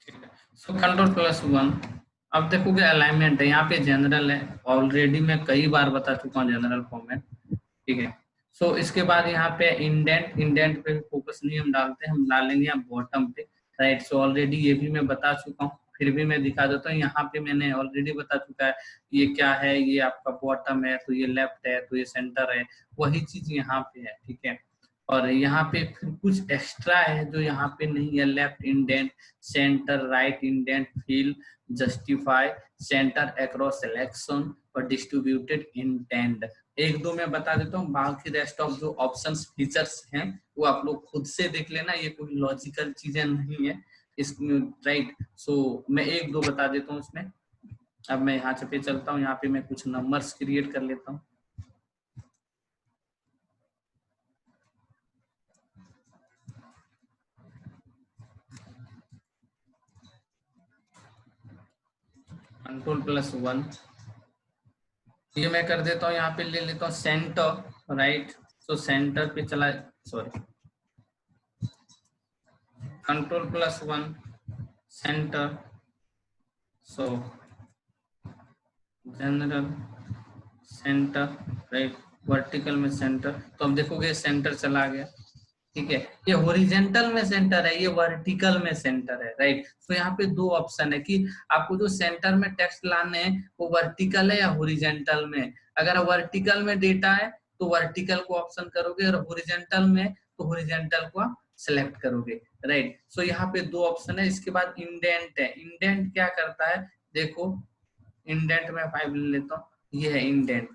ठीक है। सो Ctrl+1। अब देखोगे अलाइनमेंट है, यहाँ पे जनरल है, ऑलरेडी मैं कई बार बता चुका हूँ जनरल फॉर्मेट। ठीक है। सो इसके बाद यहाँ पे इंडेंट, इंडेंट पे फोकस नहीं हम डालते, हम डालेंगे यहाँ बॉटम पे। राइट। सो ऑलरेडी ये भी मैं बता चुका हूँ, फिर भी मैं दिखा देता हूँ। यहाँ पे मैंने ऑलरेडी बता चुका है ये क्या है, ये आपका बॉटम है, तो ये लेफ्ट है, तो ये सेंटर है, वही चीज यहाँ पे है। ठीक है। और यहाँ पे फिर कुछ एक्स्ट्रा है जो यहाँ पे नहीं है, left indent, center, right indent, fill, justify, center across selection और डिस्ट्रीब्यूटेड इंटेंट। एक दो मैं बता देता हूँ, बाकी रेस्ट ऑफ जो ऑप्शंस फीचर्स हैं वो आप लोग खुद से देख लेना, ये कोई लॉजिकल चीजें नहीं है इसमें। राइट। सो मैं एक दो बता देता हूँ इसमें। अब मैं यहाँ पे चलता हूँ, यहाँ पे मैं कुछ नंबर्स क्रिएट कर लेता हूँ। Ctrl+1। ये मैं कर देता हूँ, यहाँ पे ले लेता हूँ सेंटर। राइट। सो सेंटर पे चला, सॉरी, Ctrl+1 सेंटर। सो जनरल, सेंटर, राइट, वर्टिकल में सेंटर। तो अब देखोगे सेंटर चला गया। ठीक है। ये हॉरिजेंटल में सेंटर है, ये वर्टिकल में सेंटर है। राइट। तो यहाँ पे दो ऑप्शन है कि आपको जो सेंटर में टेक्स्ट लाने हैं वो वर्टिकल है या हॉरिजेंटल में। अगर वर्टिकल में डेटा है तो वर्टिकल को ऑप्शन करोगे, और हॉरिजेंटल में तो हॉरिजेंटल को आप सेलेक्ट करोगे। राइट। सो यहाँ पे दो ऑप्शन है। इसके बाद इंडेंट है। इंडेंट क्या करता है, देखो इंडेंट में 5 ले लेता हूँ, ये है इंडेंट।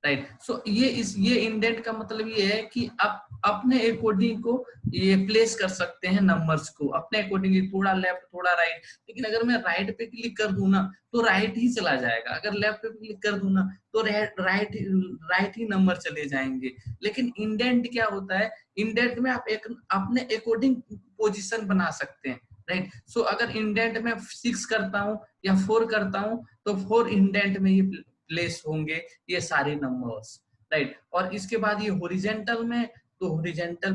राइट। सो ये इंडेंट का मतलब ये है कि आप अपने अकॉर्डिंग को ये प्लेस कर सकते हैं नंबर्स को अपने अकॉर्डिंग, थोड़ा लेफ्ट थोड़ा राइट। लेकिन अगर मैं राइट पे क्लिक कर दूं ना तो राइट ही चला जाएगा, अगर लेफ्ट पे क्लिक कर दूं ना तो राइट ही नंबर चले जाएंगे। लेकिन इंडेंट क्या होता है, इंडेंट में आप एक अपने अकॉर्डिंग पोजीशन बना सकते हैं। राइट। सो अगर इंडेंट में 6 करता हूँ या 4 करता हूँ तो 4 इंडेंट में ये प्लेस होंगे ये सारे नंबर्स। राइट। और इसके बाद ये हॉरिजेंटल में, तो हॉरिजेंटल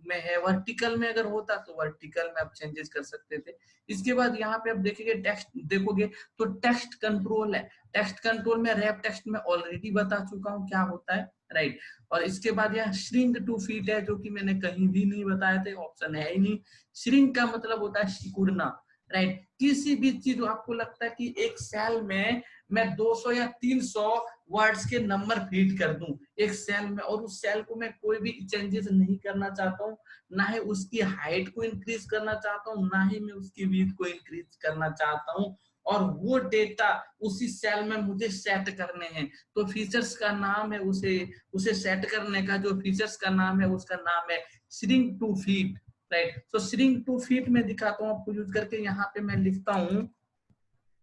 में है, वर्टिकल में अगर होता तो वर्टिकल में आप चेंजेस कर सकते थे। इसके बाद यहाँ पे आप देखेंगे टेक्स्ट, देखोगे तो टेक्स्ट कंट्रोल है। टेक्स्ट कंट्रोल में रैप टेक्स्ट में ऑलरेडी बता चुका हूँ क्या होता है। राइट। और इसके बाद यहाँ श्रिंक टू फिट है, जो कि मैंने कहीं भी नहीं बताया था, ऑप्शन है ही नहीं। श्रिंक का मतलब होता है सिकुड़ना। राइट। किसी भी चीज आपको लगता है कि एक सेल में मैं 200 या 300 वर्ड्स के नंबर फीड कर दूं एक सेल में, और उस सेल को मैं कोई भी चेंजेस नहीं करना चाहता हूँ, ना ही उसकी हाइट को इंक्रीज करना चाहता हूँ, ना ही मैं उसकी विड्थ को इंक्रीज करना चाहता हूँ, और वो डेटा उसी सेल में मुझे सेट करने हैं, तो फीचर्स का नाम है, उसे सेट करने का जो फीचर्स का नाम है उसका नाम है shrink to fit. Right. So shrink to fit में दिखाता हूँ आपको यूज करके। यहाँ पे मैं लिखता हूँ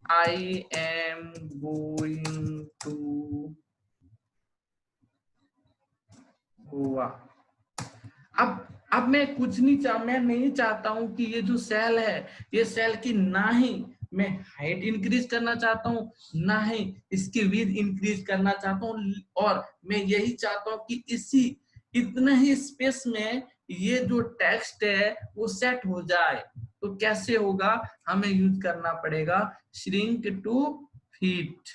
I am going to Goa. अब मैं कुछ नहीं मैं नहीं चाहता हूं कि ये जो सेल है, ये सेल की ना ही मैं हाइट इंक्रीज करना चाहता हूँ, ना ही इसकी विड्थ इंक्रीज करना चाहता हूँ, और मैं यही चाहता हूँ कि इसी इतने ही स्पेस में ये जो टेक्स्ट है वो सेट हो जाए। तो कैसे होगा, हमें यूज करना पड़ेगा श्रिंक टू फिट।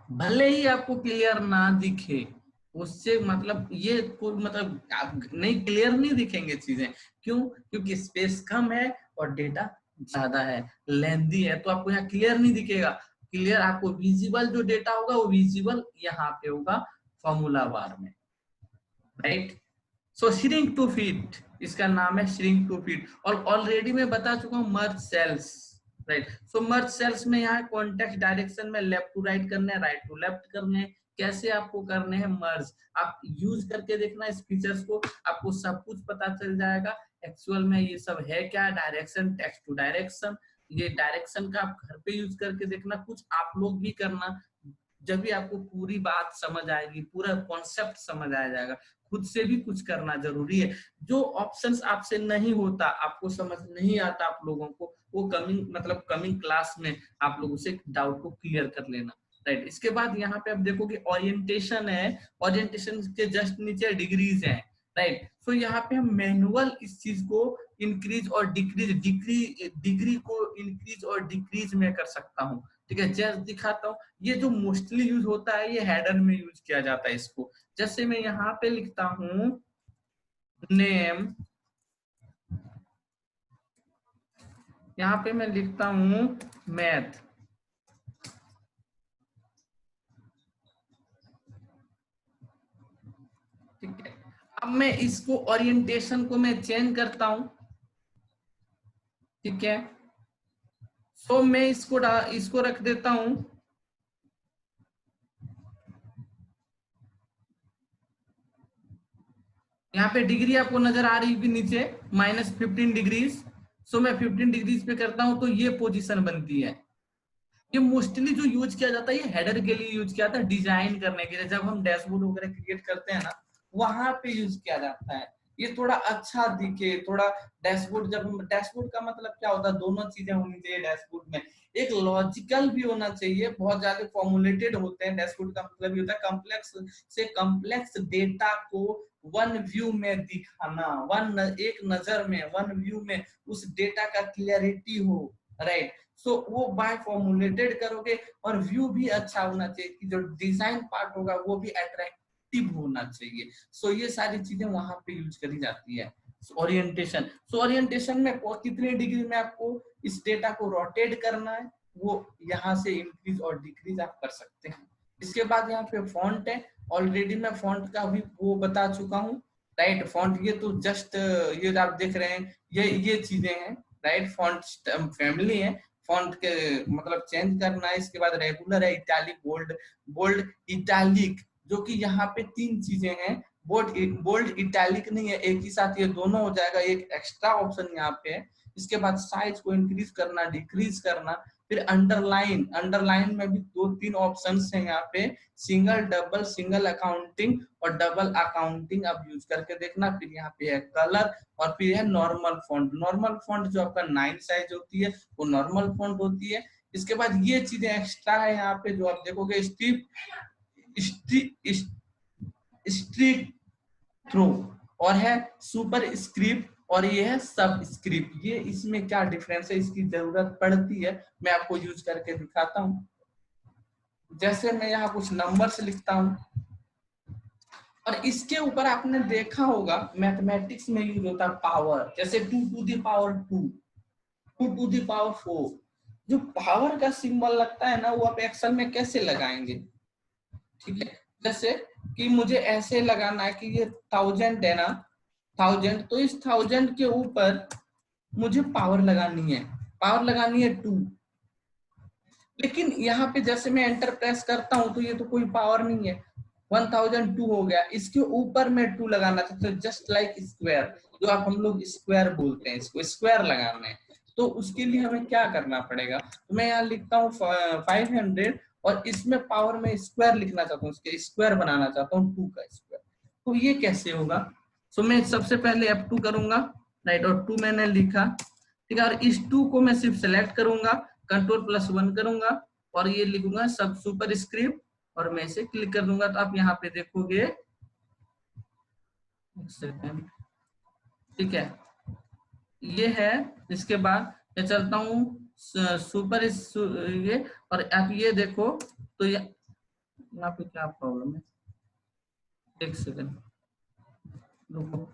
भले ही आपको क्लियर ना दिखे, उससे मतलब ये कोई मतलब आप नहीं, क्लियर नहीं दिखेंगे चीजें। क्यों? क्योंकि स्पेस कम है और डेटा ज्यादा है, लेंथी है, तो आपको यहाँ क्लियर नहीं दिखेगा। क्लियर आपको विजिबल जो डेटा होगा वो विजिबल यहाँ पे होगा फॉर्मूला बार में। Right. So shrink to fit, इसका नाम है श्रिंक टू फिट। और ऑलरेडी मैं बता चुका हूँ merge cells. Right. So merge cells में यहाँ कॉन्टेक्स्ट डायरेक्शन में लेफ्ट टू राइट करने, राइट टू लेफ्ट करने, कैसे आपको करने हैं मर्ज, आप यूज करके देखना इस फीचर्स को, आपको सब कुछ पता चल जाएगा एक्चुअल में ये सब है क्या। डायरेक्शन, टेक्स्ट टू डायरेक्शन, ये डायरेक्शन का आप घर पे यूज करके देखना, कुछ आप लोग भी करना, जब भी आपको पूरी बात समझ आएगी, पूरा कॉन्सेप्ट समझ आ जाएगा। खुद से भी कुछ करना जरूरी है। जो ऑप्शंस आपसे नहीं होता, आपको समझ नहीं आता आप लोगों को, वो कमिंग क्लास में आप लोगों से डाउट को क्लियर कर लेना। राइट। इसके बाद यहाँ पे आप देखोगे ओरिएंटेशन है, ओरिएंटेशन के जस्ट नीचे डिग्रीज है। राइट। सो यहाँ पे हम मैनुअल इस चीज को इंक्रीज और डिक्रीज डिग्री को इंक्रीज और डिक्रीज में कर सकता हूँ। ठीक है, जस्ट दिखाता हूँ। ये जो मोस्टली यूज होता है ये हेडर में यूज किया जाता है इसको। जैसे मैं यहाँ पे लिखता हूँ नेम, यहाँ पे मैं लिखता हूँ मैथ। ठीक है, अब मैं इसको ओरिएंटेशन को मैं चेंज करता हूँ। ठीक है, सो मैं इसको रख देता हूँ यहाँ पे डिग्री आपको नजर आ रही होगी नीचे -15 डिग्रीज। सो मैं 15 डिग्रीज पे करता हूँ तो ये पोजीशन बनती है। ये मोस्टली जो यूज किया जाता है ये हेडर के लिए यूज किया जाता है, डिजाइन करने के लिए। जब हम डैशबोर्ड वगैरह क्रिएट करते हैं ना, वहां पे यूज किया जाता है। ये थोड़ा अच्छा दिखे, थोड़ा डैशबोर्ड, जब हम डैशबोर्ड का मतलब क्या होता है, दोनों चीजें होनी चाहिए डैशबोर्ड में। एक लॉजिकल भी होना चाहिए, बहुत ज्यादा फॉर्मुलेटेड होते हैं। डैशबोर्ड का मतलब ये होता है कॉम्प्लेक्स से कॉम्प्लेक्स डेटा को वन व्यू में दिखाना, एक नजर में, वन व्यू में उस डेटा का क्लियरिटी हो। राइट, सो वो बाय फॉर्मुलेटेड करोगे और व्यू भी अच्छा होना चाहिए कि जो डिजाइन पार्ट होगा वो भी अट्रैक्टिव होना चाहिए। सो ये सारी चीजें वहां पे यूज करी जाती है। ओरिएंटेशन, सो ओरिएंटेशन में कितने डिग्री में आपको इस डेटा को रोटेट करना है, वो यहाँ से इंक्रीज और डिक्रीज आप कर सकते हैं। इसके बाद यहाँ पे फॉन्ट है। ऑलरेडी मैं फॉन्ट का भी वो बता चुका हूँ। राइट, फॉन्ट ये तो जस्ट ये आप देख रहे हैं, ये चीजें हैं। राइट, फॉन्ट फैमिली है। फॉन्ट के मतलब चेंज करना है। इसके बाद रेगुलर है, इटैलिक, बोल्ड, बोल्ड इटैलिक, जो कि यहाँ पे तीन चीजें हैं। बोल्ड इटैलिक नहीं है, एक ही साथ ये दोनों हो जाएगा, एक एक्स्ट्रा ऑप्शन यहाँ पे है। इसके बाद साइज को इंक्रीज करना, डिक्रीज करना। फिर अंडरलाइन, अंडरलाइन में भी दो तीन ऑप्शंस हैं यहाँ पे, सिंगल, डबल, सिंगल अकाउंटिंग और डबल अकाउंटिंग, आप यूज करके देखना। फिर यहाँ पे है कलर और फिर है नॉर्मल फॉन्ट। नॉर्मल फॉन्ट जो आपका 9 साइज होती है वो नॉर्मल फॉन्ट होती है। इसके बाद ये चीजें एक्स्ट्रा है यहाँ पे जो आप देखोगे, स्ट्रिक थ्रो और है सुपर स्क्रिप्ट और ये है सब स्क्रिप्ट। ये इसमें क्या डिफरेंस है, इसकी जरूरत पड़ती है, मैं आपको यूज करके दिखाता हूँ। जैसे मैं यहाँ कुछ नंबर्स लिखता हूँ और इसके ऊपर आपने देखा होगा मैथमेटिक्स में यूज होता है पावर। जैसे 2 to the power 2, 2 to the power 4। जो पावर का सिंबल लगता है ना, वो आप एक्सेल में कैसे लगाएंगे? ठीक है, जैसे कि मुझे ऐसे लगाना है कि ये 1000 है ना, 1000, तो इस 1000 के ऊपर मुझे पावर लगानी है, पावर लगानी है 2। लेकिन यहाँ पे जैसे मैं एंटर प्रेस करता हूँ तो ये तो कोई पावर नहीं है, 1002 हो गया। इसके ऊपर में 2 लगाना चाहते हो, जस्ट लाइक स्क्वायर, जो आप हम लोग स्क्वायर बोलते हैं, इसको स्क्वायर लगाना है। तो उसके लिए हमें क्या करना पड़ेगा, तो मैं यहाँ लिखता हूँ 500 और इसमें पावर में स्क्वायर लिखना चाहता हूँ, इसके स्क्वायर बनाना चाहता हूँ 2 का स्क्वायर। तो ये कैसे होगा? सो मैं सबसे पहले F2 करूंगा। राइट, और 2 मैंने लिखा। ठीक है, और इस 2 को मैं सिर्फ सेलेक्ट करूंगा, Ctrl+1 करूंगा और ये लिखूंगा सब सुपर स्क्रिप्ट और मैं इसे क्लिक कर दूंगा। तो आप यहाँ पे देखोगे, एक सेकेंड, ठीक है, ये है। इसके बाद मैं चलता हूँ सुपर ये, और आप ये देखो तो यहाँ पे क्या प्रॉब्लम है, एक सेकेंड रुको।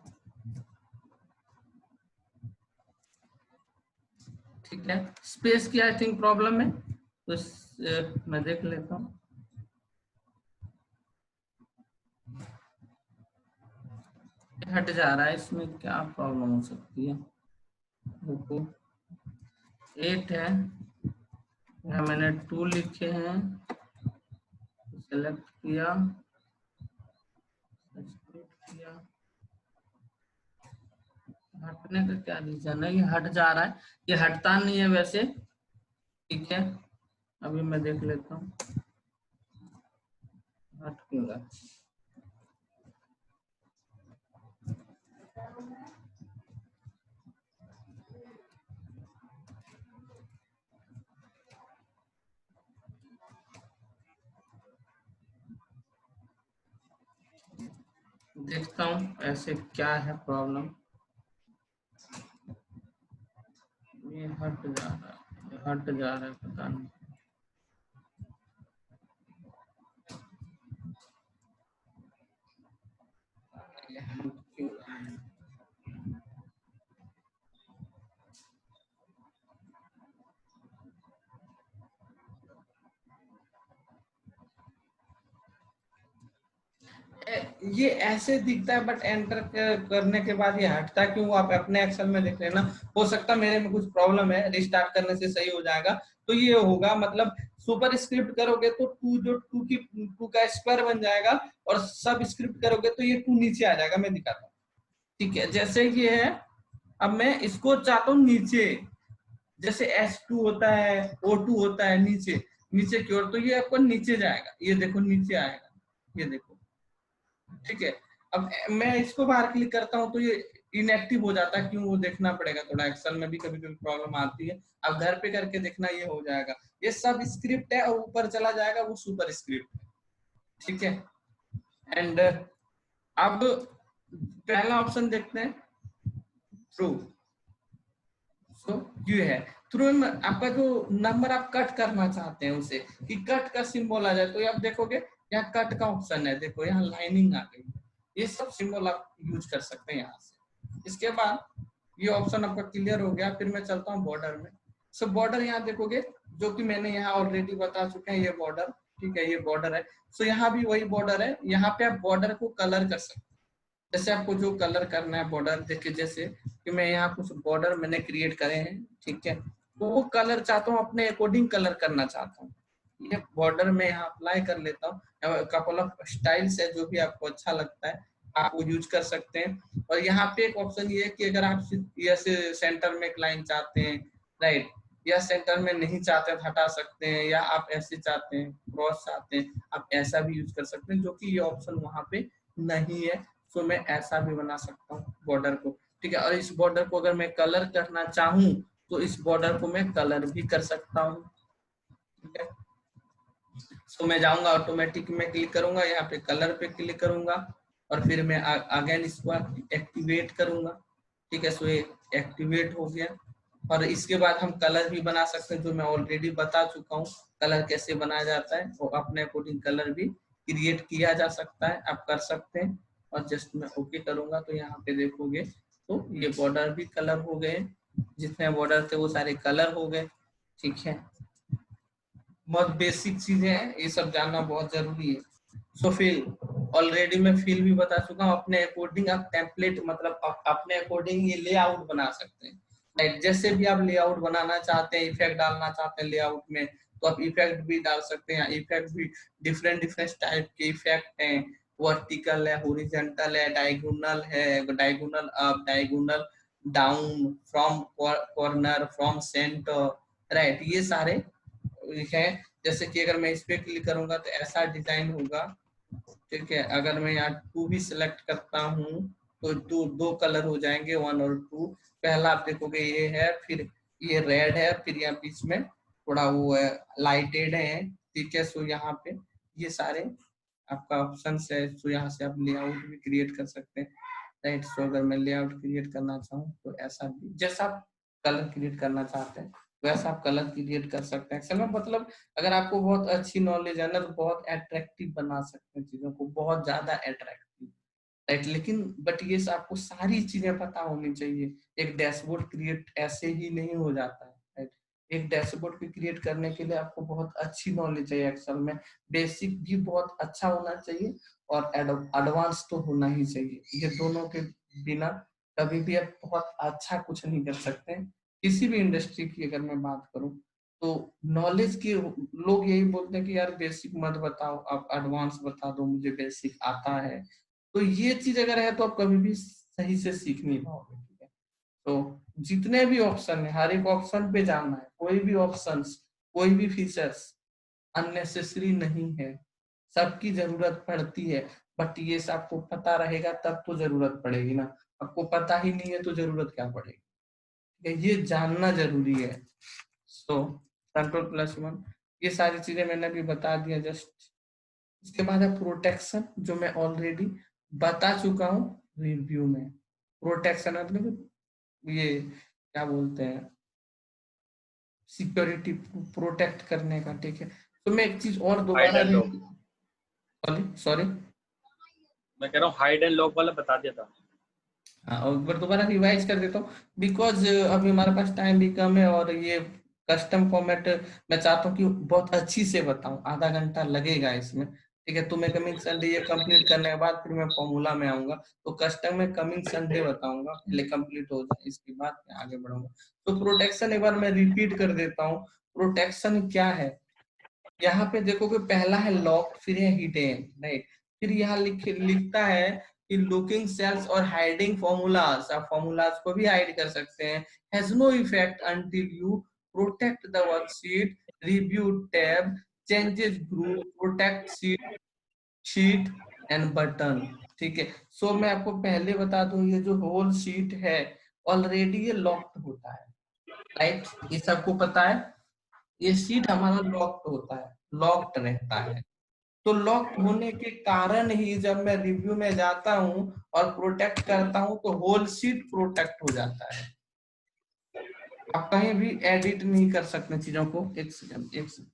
ठीक है, स्पेस की आई थिंक प्रॉब्लम है, तो मैं देख लेता हूँ। हट जा रहा है, इसमें क्या प्रॉब्लम हो सकती है? रुको, 8 है, यहाँ मैंने 2 लिखे हैं, सेलेक्ट किया, किया, हटने का क्या रीजन है? ये हट जा रहा है, ये हटता नहीं है वैसे। ठीक है, अभी मैं देख लेता हूँ हट क्यों रहा है। देखता हूँ ऐसे क्या है प्रॉब्लम। ये हट जा रहा है, हट जा रहा है, पता नहीं। ये हट क्यों रहा है? ये ऐसे दिखता है बट एंटर करने के बाद ये हटता क्यों, वो आप अपने एक्सेल में देख लेना। हो सकता है मेरे में कुछ प्रॉब्लम है, रिस्टार्ट करने से सही हो जाएगा। तो ये होगा मतलब सुपर स्क्रिप्ट करोगे तो टू का स्क्वायर बन जाएगा, और सब स्क्रिप्ट करोगे तो ये टू नीचे आ जाएगा। मैं दिखाता हूँ, ठीक है। जैसे ये है, अब मैं इसको चाहता हूँ नीचे, जैसे S2 होता है, O2 होता है नीचे, नीचे की ओर, तो ये आपको नीचे जाएगा, ये देखो नीचे आएगा, ये देखो, ठीक है। अब मैं इसको बाहर क्लिक करता हूँ तो ये इनएक्टिव हो जाता है, क्यों वो देखना पड़ेगा थोड़ा, एक्सेल में भी कभी कभी प्रॉब्लम आती है। अब घर पे करके देखना, ये हो जाएगा। ये सब स्क्रिप्ट है, और ऊपर चला जाएगा वो सुपर स्क्रिप्ट है, ठीक है। एंड अब पहला ऑप्शन देखते हैं, थ्रू। सो ये है थ्रू में आपका जो नंबर आप कट करना चाहते हैं उसे, कि कट का सिंबल आ जाए, तो आप देखोगे यहाँ कट का ऑप्शन है, देखो यहाँ लाइनिंग आ गई। ये सब सिंबल आप यूज कर सकते हैं यहाँ से। इसके बाद ये ऑप्शन आपका क्लियर हो गया, फिर मैं चलता हूँ बॉर्डर में। सो बॉर्डर यहाँ देखोगे, जो कि मैंने यहाँ ऑलरेडी बता चुके हैं, ये बॉर्डर, ठीक है, ये बॉर्डर है। सो यहाँ भी वही बॉर्डर है, यहाँ पे आप बॉर्डर को कलर कर सकते हैं। जैसे आपको जो कलर करना है बॉर्डर, देखिए जैसे कि मैं यहाँ कुछ बॉर्डर मैंने क्रिएट करे हैं, ठीक है, तो वो कलर चाहता हूँ, अपने अकॉर्डिंग कलर करना चाहता हूँ। ये बॉर्डर में यहाँ अप्लाई कर लेता हूँ। कपल ऑफ स्टाइल्स है, जो भी आपको अच्छा लगता है आप वो यूज कर सकते हैं। और यहाँ पे एक ऑप्शन ये है कि अगर आप ऐसे सेंटर में एक लाइन चाहते हैं, राइट, या सेंटर में नहीं चाहते तो हटा सकते हैं, या आप ऐसे चाहते हैं, क्रॉस चाहते हैं, आप ऐसा भी यूज कर सकते हैं, जो कि ये ऑप्शन वहां पे नहीं है। तो मैं ऐसा भी बना सकता हूँ बॉर्डर को, ठीक है। और इस बॉर्डर को अगर मैं कलर करना चाहूँ तो इस बॉर्डर को मैं कलर भी कर सकता हूँ, ठीक है। सो मैं जाऊंगा ऑटोमेटिक में क्लिक करूंगा, यहाँ पे कलर पे क्लिक करूंगा, और फिर मैं अगेन इसको एक्टिवेट करूंगा, ठीक है। सो ये एक्टिवेट हो गया। और इसके बाद हम कलर भी बना सकते हैं, जो मैं ऑलरेडी बता चुका हूँ कलर कैसे बनाया जाता है। वो अपने अकॉर्डिंग कलर भी क्रिएट किया जा सकता है, आप कर सकते हैं। और जस्ट मैं ओके करूंगा तो यहाँ पे देखोगे तो ये बॉर्डर भी कलर हो गए, जितने बॉर्डर थे वो सारे कलर हो गए, ठीक है। बहुत बेसिक चीजें हैं, ये सब जानना बहुत जरूरी है। सो फिल, ऑलरेडी मैं फिल भी बता चुका हूँ। अपने अकॉर्डिंग आप टेम्पलेट मतलब अपने अकॉर्डिंग ये लेआउट बना सकते हैं, राइट। जैसे भी आप लेआउट बनाना चाहते हैं, इफेक्ट डालना चाहते हैं लेआउट में, तो आप इफेक्ट भी डाल सकते हैं। इफेक्ट भी डिफरेंट डिफरेंट टाइप के इफेक्ट हैं, वर्टिकल है, हॉरिजॉन्टल है, डायगोनल है, diagonal up, diagonal down, from corner, from centre, right, ये सारे है। जैसे कि अगर मैं इस पे क्लिक करूंगा तो ऐसा डिजाइन होगा, ठीक है। अगर मैं यहाँ टू भी सिलेक्ट करता हूँ तो दो कलर हो जाएंगे, 1 और 2। पहला आप देखोगे ये है, फिर ये रेड है, फिर यहाँ बीच में थोड़ा वो है, लाइटेड है, ठीक है। सो यहाँ पे ये सारे आपका ऑप्शन है। सो यहाँ से आप लेआउट भी क्रिएट कर सकते हैं, राइट। सो अगर मैं लेआउट क्रिएट करना चाहूँ तो ऐसा भी, जैसा आप कलर क्रिएट करना चाहते हैं वैसा आप कलर क्रिएट कर सकते हैं एक्सेल में। मतलब अगर आपको बहुत अच्छी नॉलेज है ना, तो बहुत अट्रैक्टिव बना सकते हैं चीजों को, बहुत ज्यादा अट्रैक्टिव, राइट। लेकिन बट ये आपको सारी चीजें पता होनी चाहिए। एक डैशबोर्ड क्रिएट ऐसे ही नहीं हो जाता है, राइट। एक डैशबोर्ड भी क्रिएट करने के लिए आपको बहुत अच्छी नॉलेज चाहिए एक्सेल में। बेसिक भी बहुत अच्छा होना चाहिए, और एडवांस तो होना ही चाहिए। ये दोनों के बिना कभी भी आप बहुत अच्छा कुछ नहीं कर सकते। किसी भी इंडस्ट्री की अगर मैं बात करूं तो नॉलेज के लोग यही बोलते हैं कि यार बेसिक मत बताओ, आप एडवांस बता दो, मुझे बेसिक आता है। तो ये चीज अगर है तो आप कभी भी सही से सीख नहीं पाओगे, ठीक है। तो जितने भी ऑप्शन है, हर एक ऑप्शन पे जाना है। कोई भी ऑप्शन, कोई भी फीचर्स अननेसेसरी नहीं है, सबकी जरूरत पड़ती है। बट ये आपको पता रहेगा तब तो जरूरत पड़ेगी ना, आपको पता ही नहीं है तो जरूरत क्या पड़ेगी, ये जानना जरूरी है। सो Ctrl+1, ये सारी चीजें मैंने अभी बता दिया जस्ट। इसके बाद है प्रोटेक्शन, जो मैं ऑलरेडी बता चुका हूँ रिव्यू में। प्रोटेक्शन मतलब ये क्या बोलते हैं, सिक्योरिटी प्रोटेक्ट करने का, ठीक है। तो मैं एक चीज और हाइड दोबारा एंड लॉक, सॉरी, मैं कह रहा हूँ हाइड एंड लॉक वाला बता दिया था। हाँ, और एक बार दोबारा रिवाइज कर देता हूँ, बिकॉज अभी हमारे पास टाइम भी कम है, और ये कस्टम फॉर्मेट मैं चाहता हूँ कि बहुत अच्छी से बताऊं, आधा घंटा लगेगा इसमें, ठीक है। तो मैं कमिंग संडे ये कंप्लीट करने के बाद फिर मैं फॉर्मूला में आऊंगा, तो कस्टम में कमिंग संडे बताऊंगा, पहले कंप्लीट हो जाए इसके बाद मैं आगे बढ़ूंगा। तो प्रोटेक्शन एक बार मैं रिपीट कर देता हूँ। प्रोटेक्शन क्या है, यहाँ पे देखोगे पहला है लॉक, फिर है हिडन, राइट। फिर यहाँ लिखता है कि लुकिंग सेल्स और हाइडिंग फॉर्मूलाज, आप फॉर्मूलाज को भी हाइड कर सकते हैं, has no effect until you protect the worksheet, review tab, changes group, protect sheet and button, ठीक है। सो मैं आपको पहले बता दूं, ये जो होल शीट है ऑलरेडी ये लॉक्ड होता है, राइट, ये सबको पता है। ये शीट हमारा लॉक्ड होता है, लॉक्ड रहता है। तो लॉक्ड होने के कारण ही जब मैं रिव्यू में जाता हूं और प्रोटेक्ट करता हूं तो होल शीट प्रोटेक्ट हो जाता है। आप कहीं भी एडिट नहीं कर सकते चीजों को। एक सेकंड, एक सेकंड।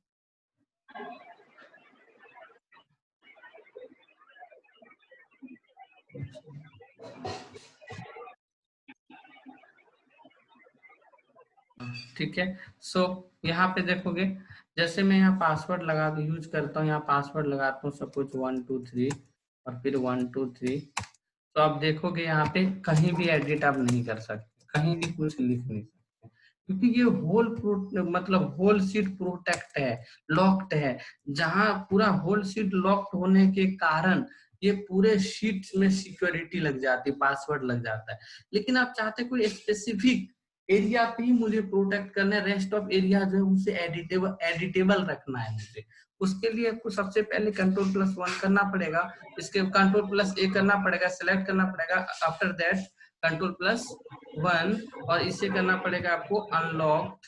ठीक है। सो यहाँ पे देखोगे, जैसे मैं यहाँ पासवर्ड लगा यूज करता हूँ, यहाँ पासवर्ड लगाता हूँ सपोज 123 और फिर 123, तो आप देखोगे यहाँ पे कहीं भी एडिट आप नहीं कर सकते, कहीं भी कुछ लिख नहीं सकते, क्योंकि ये मतलब होल सीट प्रोटेक्ट है, लॉक्ड है। जहां पूरा होल सीट लॉक्ड होने के कारण ये पूरे शीट में सिक्योरिटी लग जाती है, पासवर्ड लग जाता है। लेकिन आप चाहते कोई स्पेसिफिक एरिया पे ही मुझे प्रोटेक्ट करना है, रेस्ट ऑफ एरिया जो है उसे एडिटेबल रखना है मुझे। उसके लिए आपको सबसे पहले Ctrl+1 करना पड़ेगा, इसके Ctrl+A करना पड़ेगा, सिलेक्ट करना पड़ेगा, आफ्टर दैट Ctrl+1, और इसे करना पड़ेगा आपको अनलॉक,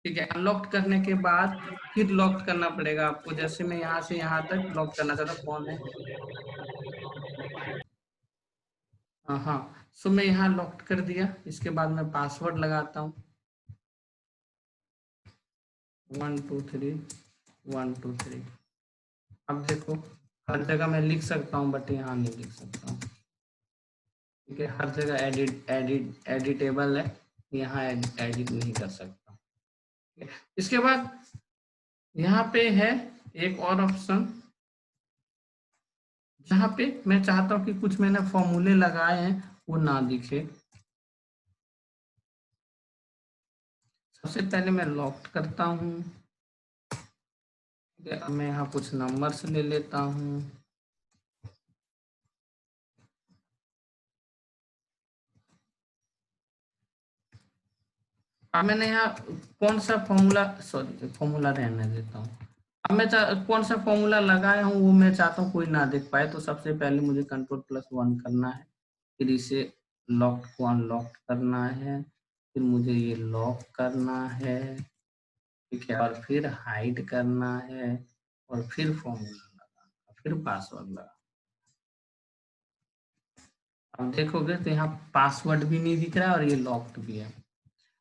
ठीक है। अनलॉक करने के बाद फिर लॉक करना पड़ेगा आपको, जैसे मैं यहाँ से यहाँ तक लॉक करना चाहता हूँ, कौन है, हाँ। सो मैं यहाँ लॉक कर दिया, इसके बाद मैं पासवर्ड लगाता हूँ 123 अब देखो हर जगह मैं लिख सकता हूँ, बट यहाँ नहीं लिख सकता हूँ, ठीक है। हर जगह एडिटेबल है, यहाँ एडिट नहीं कर सकता। इसके बाद यहाँ पे है एक और ऑप्शन, जहाँ पे मैं चाहता हूँ कि कुछ मैंने फॉर्मूले लगाए हैं वो ना दिखे। सबसे पहले मैं लॉक करता हूँ, अब मैं यहाँ कुछ नंबर्स ले लेता हूँ, अब मैंने यहाँ कौन सा फॉर्मूला, सॉरी फॉर्मूला रहने देता हूँ। अब मैं कौन सा फॉर्मूला लगाया हूँ वो मैं चाहता हूँ कोई ना देख पाए, तो सबसे पहले मुझे Ctrl+1 करना है, फिर इसे लॉक को अनलॉक करना है, फिर मुझे ये लॉक करना है, ठीक है, और फिर हाइड करना है, और फिर फॉर्मूला लगाना, फिर पासवर्ड लगा। अब देखोगे तो यहाँ पासवर्ड भी नहीं दिख रहा है और ये लॉक्ड भी है।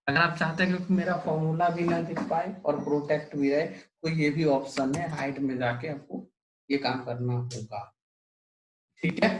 अगर आप चाहते हैं कि मेरा फॉर्मूला भी ना दिख पाए और प्रोटेक्ट भी रहे, तो ये भी ऑप्शन है, हाइड में जाके आपको ये काम करना होगा, ठीक है।